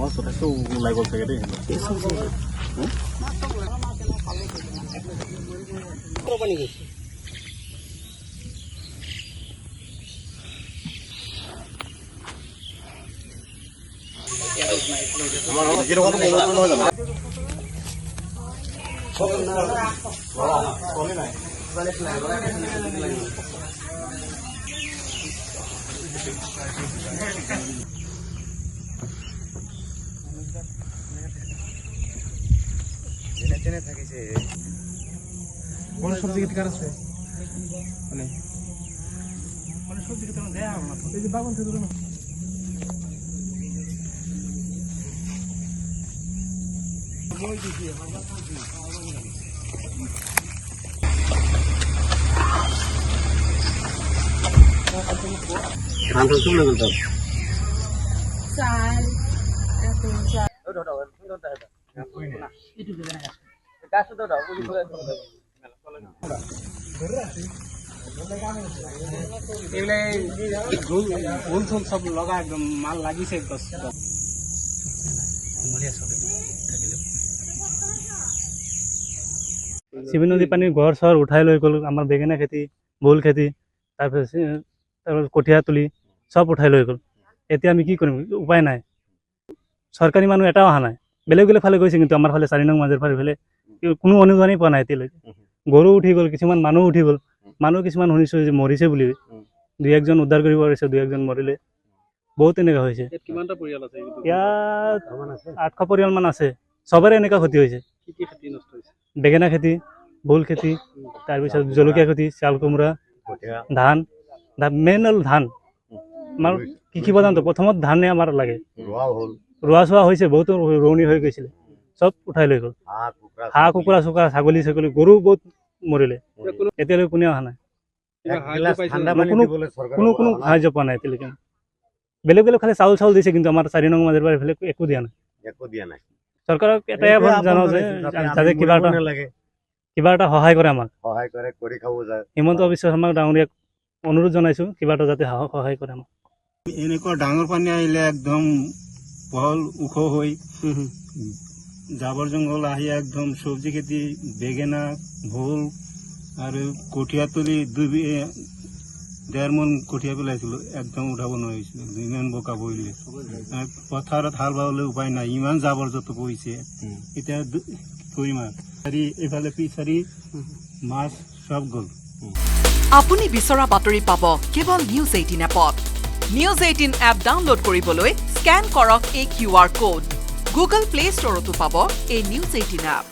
মই যথেষ্ট ওলাই গ'ল চাগে দেই কোন সবজি কেটে আছে মানে সবজি কেটে দেয়া হবে না এই যে বাগান থেকে না মই দিছি আমরা খাচ্ছি ধান তো চলে গেল চাল এত চাল ওটা সুন্দর দেখা কই না একটু দেনা গাছ তো দাও ওই করে ফুল ফুল সব লগা একদম মাল লাগিছে শিৱী নদী পানী ঘৰ চৰ উঠাই লৈ গ'ল আমাৰ বেঙেনা খেতি ভোল খেতি তাৰপিছত কঠীয়া তুলি চব উঠাই লৈ গ'ল এতিয়া আমি কি কৰিম উপায় নাই চৰকাৰী মানুহ এটাও অহা নাই বেলেগ বেলেগ ফালে গৈছে কিন্তু আমাৰ ফালে 4 নং মাজৰ ফালে কোনো অনুদানেই পোৱা নাই এতিয়ালৈকে গৰু উঠি গ'ল কিছুমান মানুহ উঠি গ'ল মানুহ কিছুমান শুনিছো যে মৰিছে বুলি 2-1জন উদ্ধাৰ কৰিব পাৰিছে 2-1জন মৰিলে বহুত এনেকুৱা হৈছে কিমানটা পৰিয়াল আছে ইয়াত 800 পৰিয়াল মান আছে সবৰে এনেকুৱা ক্ষতি হৈছে কি কি খেতি নষ্ট হৈছে বেঙেনা খেতি ভোল খেতি তাৰপিছত জলকীয়া খেতি চাল কোমৰা ধান মেইন হ'ল ধান আমাৰ কি বজানটো প্ৰথমত ধানে আমাৰ লাগে ৰোৱা চোৱা হৈছে বহুত ৰোৱনী হৈ গৈছিলে সব উঠাই লৈ গ'ল হাঁহ কুকুৰা চুকুৰা ছাগলী গৰু বহুত মৰিলে এতিয়ালৈ কোনে অহা নাই কোনো সাহায্য পোৱা নাই এতিয়ালৈকে বেলেগ বেলেগ খালি চাউল দিছে কিন্তু আমাৰ 4 নং মাজৰ পৰা এইফালে একো দিয়া নাই চৰকাৰক এটাই জানো যে যাতে কিবা এটা সহায় কৰে আমাক কৰি খাব যায় হিমন্ত বিশ্ব শৰ্মাক ডাঙৰীয়াক অনুৰোধ জনাইছো কিবা এটা যাতে সহায় কৰে আমাক এনেকুৱা ডাঙৰ পানী আহিলে একদম পহল ওখ হৈ জাবৰ জংঘল আহি একদম সবজি খেতি বেঙেনা ভোল আৰু কঠীয়া তুলি 2.5 মন কঠীয়া পেলাইছিলো একদম উঠাব নোৱাৰিছিলো ইমান বোকা বহিলে পথাৰত হাল বাবলৈ উপায় নাই ইমান জাবৰ জোঁথৰ পৰিছে এতিয়া কৰিম আৰু এইফালে পিছাৰি মাছ সব গ'ল আপুনি বিচৰা বাতৰি পাব কেৱল নিউজ 18 এপত নিউজ 18 এপ ডাউনলোড কৰিবলৈ স্ক্যান কৰক এই QR কোড গুগল প্লে ষ্টৰতো পাব এই নিউজ 18 এপ